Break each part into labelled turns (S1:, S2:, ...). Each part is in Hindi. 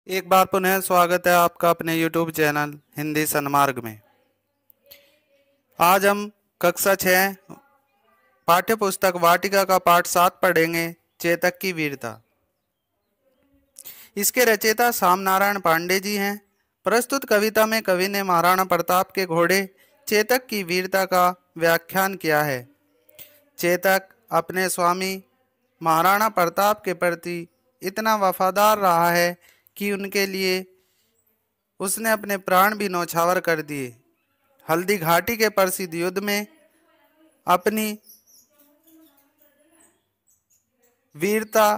S1: एक बार पुनः स्वागत है आपका अपने YouTube चैनल हिंदी सन्मार्ग में। आज हम कक्षा 6 पाठ्य पुस्तक वाटिका का पाठ 7 पढ़ेंगे, चेतक की वीरता। इसके रचयिता श्याम नारायण पांडे जी हैं। प्रस्तुत कविता में कवि ने महाराणा प्रताप के घोड़े चेतक की वीरता का व्याख्यान किया है। चेतक अपने स्वामी महाराणा प्रताप के प्रति इतना वफादार रहा है कि उनके लिए उसने अपने प्राण भी न्यौछावर कर दिए। हल्दी घाटी के प्रसिद्ध युद्ध में अपनी वीरता,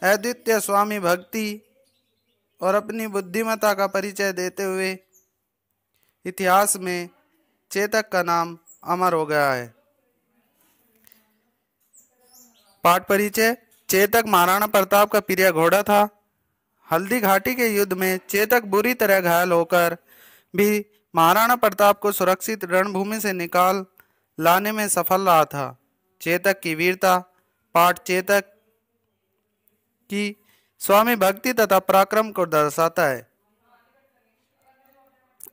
S1: अद्वितीय स्वामी भक्ति और अपनी बुद्धिमत्ता का परिचय देते हुए इतिहास में चेतक का नाम अमर हो गया है। पाठ परिचय। चेतक महाराणा प्रताप का प्रिय घोड़ा था। हल्दी घाटी के युद्ध में चेतक बुरी तरह घायल होकर भी महाराणा प्रताप को सुरक्षित रणभूमि से निकाल लाने में सफल रहा था। चेतक की वीरता। पाठ चेतक की स्वामी भक्ति तथा पराक्रम को दर्शाता है।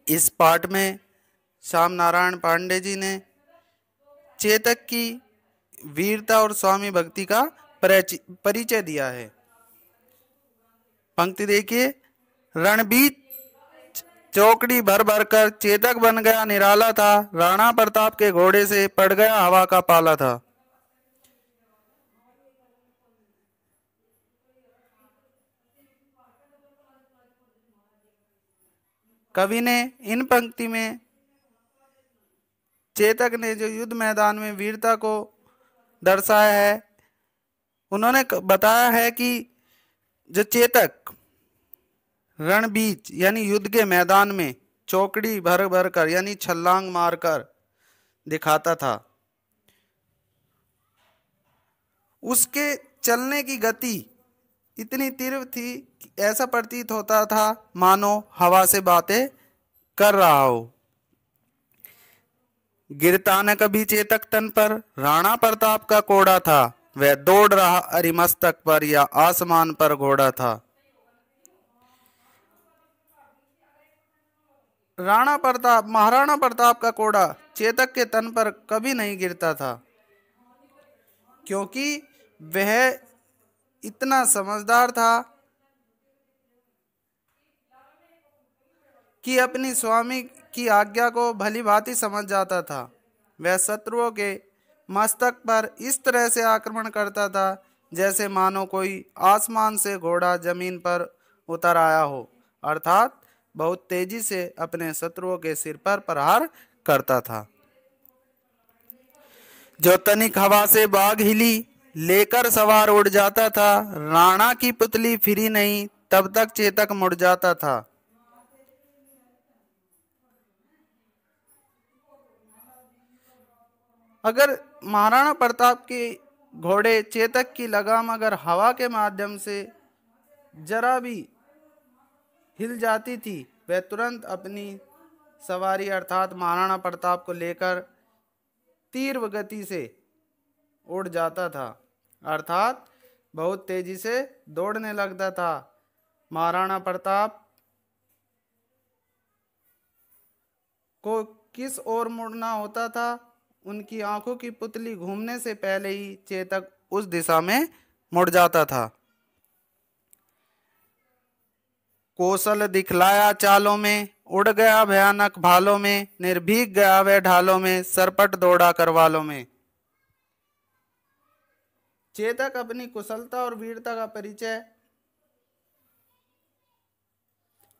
S1: इस पाठ में श्याम नारायण पांडे जी ने चेतक की वीरता और स्वामी भक्ति का परिचय दिया है। पंक्ति देखिए। रणबीच चौकड़ी भर भर कर चेतक बन गया निराला था, राणा प्रताप के घोड़े से पड़ गया हवा का पाला था। कवि ने इन पंक्ति में चेतक ने जो युद्ध मैदान में वीरता को दर्शाया है, उन्होंने बताया है कि जो चेतक रणबीच यानी युद्ध के मैदान में चौकड़ी भर भर कर यानी छलांग मारकर दिखाता था, उसके चलने की गति इतनी तीव्र थी कि ऐसा प्रतीत होता था मानो हवा से बातें कर रहा हो। गिरता न कभी चेतक तन पर, राणा प्रताप का कोड़ा था, वह दौड़ रहा अरिमस्तक पर या आसमान पर घोड़ा था। महाराणा प्रताप का कोड़ा चेतक के तन पर कभी नहीं गिरता था, क्योंकि वह इतना समझदार था कि अपनी स्वामी की आज्ञा को भली भांति समझ जाता था। वह शत्रुओं के मस्तक पर इस तरह से आक्रमण करता था जैसे मानो कोई आसमान से घोड़ा जमीन पर उतर आया हो, अर्थात बहुत तेजी से अपने शत्रुओं के सिर पर प्रहार करता था। जो तनिक हवा से बाग हिली लेकर सवार उड़ जाता था, राणा की पुतली फिरी नहीं तब तक चेतक मुड़ जाता था। अगर महाराणा प्रताप के घोड़े चेतक की लगाम अगर हवा के माध्यम से जरा भी हिल जाती थी, वह तुरंत अपनी सवारी अर्थात महाराणा प्रताप को लेकर तीव्र गति से उड़ जाता था, अर्थात बहुत तेजी से दौड़ने लगता था। महाराणा प्रताप को किस ओर मुड़ना होता था, उनकी आंखों की पुतली घूमने से पहले ही चेतक उस दिशा में मुड़ जाता था। कौशल दिखलाया चालों में, उड़ गया भयानक भालों में, निर्भीक गया वह ढालों में, सरपट दौड़ा करवालों में। चेतक अपनी कुशलता और वीरता का परिचय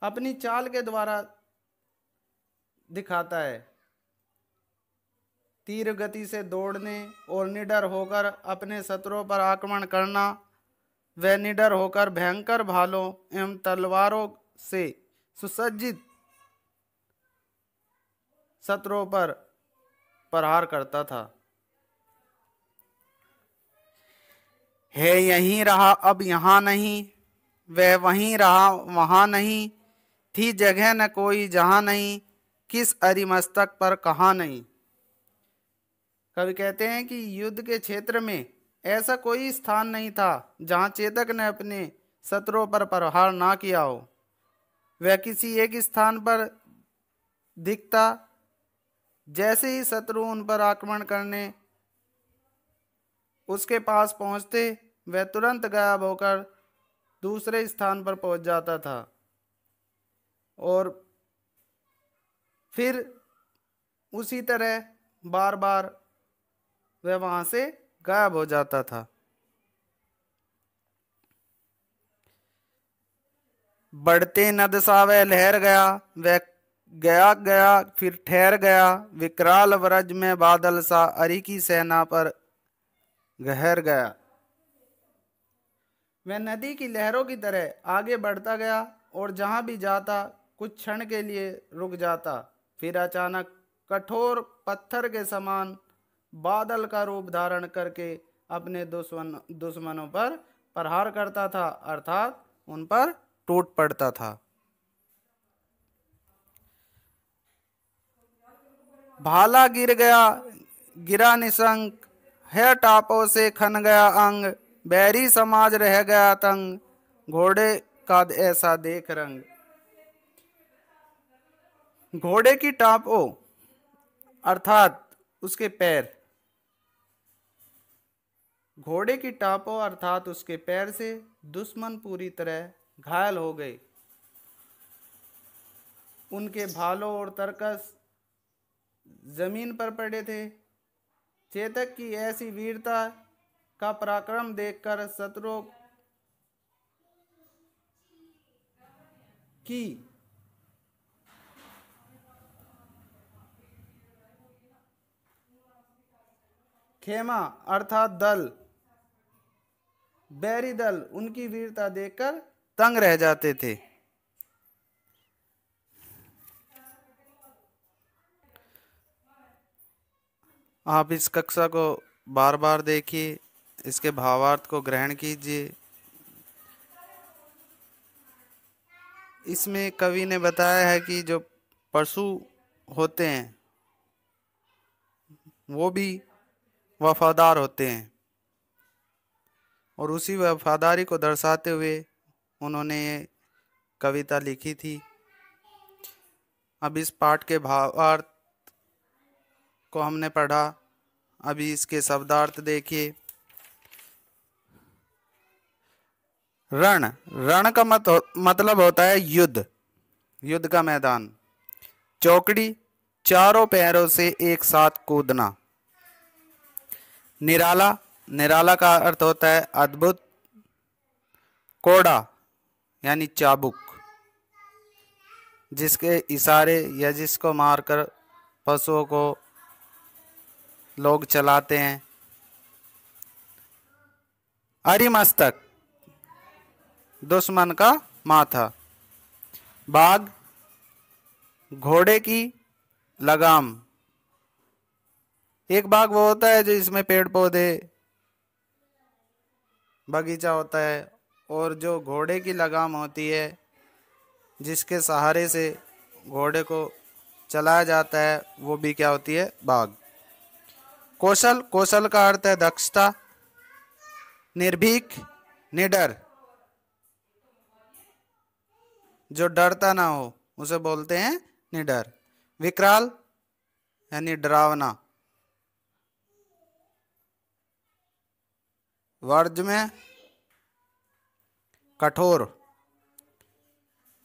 S1: अपनी चाल के द्वारा दिखाता है। तीव्र गति से दौड़ने और निडर होकर अपने शत्रुओं पर आक्रमण करना, वह निडर होकर भयंकर भालों एवं तलवारों से सुसज्जित शत्रुओं पर प्रहार करता था। है यहीं रहा अब यहाँ नहीं, वह वहीं रहा वहां नहीं, थी जगह न कोई जहां नहीं, किस अरिमस्तक पर कहाँ नहीं। कवि कहते हैं कि युद्ध के क्षेत्र में ऐसा कोई स्थान नहीं था जहां चेतक ने अपने शत्रुओं पर प्रहार ना किया हो। वह किसी एक स्थान पर दिखता, जैसे ही शत्रु उन पर आक्रमण करने उसके पास पहुंचते, वह तुरंत गायब होकर दूसरे स्थान पर पहुंच जाता था और फिर उसी तरह बार बार वह वहां से गायब हो जाता था। बढ़ते नद सा वह लहर गया, वह गया गया फिर ठहर गया, विकराल व्रज में बादल सा अरि की सेना पर गहर गया। वह नदी की लहरों की तरह आगे बढ़ता गया और जहां भी जाता कुछ क्षण के लिए रुक जाता, फिर अचानक कठोर पत्थर के समान बादल का रूप धारण करके अपने दुश्मनों पर प्रहार करता था, अर्थात उन पर टूट पड़ता था। भाला गिर गया, गिरा निशंक, है टापों से खन गया अंग, बैरी समाज रह गया तंग, घोड़े का ऐसा देख रंग। घोड़े की टापों अर्थात उसके पैर, घोड़े की टापों अर्थात उसके पैर से दुश्मन पूरी तरह घायल हो गए। उनके भालों और तरकस जमीन पर पड़े थे। चेतक की ऐसी वीरता का पराक्रम देखकर शत्रुओं की खेमा अर्थात दल, बैरी दल उनकी वीरता देखकर तंग रह जाते थे। आप इस कक्षा को बार बार देखिए, इसके भावार्थ को ग्रहण कीजिए। इसमें कवि ने बताया है कि जो पशु होते हैं वो भी वफादार होते हैं और उसी वफादारी को दर्शाते हुए उन्होंने ये कविता लिखी थी। अब इस पाठ के भावार्थ को हमने पढ़ा, अभी इसके शब्दार्थ देखिए। रण, रण का मतलब होता है युद्ध, युद्ध का मैदान। चौकड़ी, चारों पैरों से एक साथ कूदना। निराला, निराला का अर्थ होता है अद्भुत। कोड़ा यानी चाबुक, जिसके इशारे या जिसको मारकर पशुओं को लोग चलाते हैं। अरिमस्तक, दुश्मन का माथा। बाघ, घोड़े की लगाम। एक बाग वो होता है जो इसमें पेड़ पौधे बगीचा होता है, और जो घोड़े की लगाम होती है जिसके सहारे से घोड़े को चलाया जाता है, वो भी क्या होती है? बाग। कौशल, कौशल का अर्थ है दक्षता। निर्भीक, निडर, जो डरता ना हो उसे बोलते हैं निडर। विकराल यानी डरावना। वर्ज में कठोर।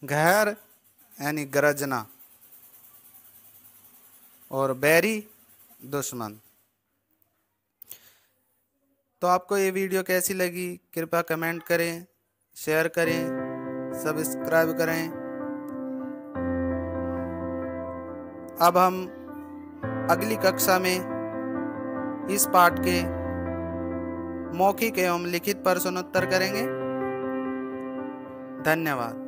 S1: गहर यानी गरजना। और बैरी दुश्मन। तो आपको ये वीडियो कैसी लगी कृपया कमेंट करें, शेयर करें, सब्सक्राइब करें। अब हम अगली कक्षा में इस पाठ के मौखिक एवं लिखित प्रश्नोत्तर करेंगे। धन्यवाद।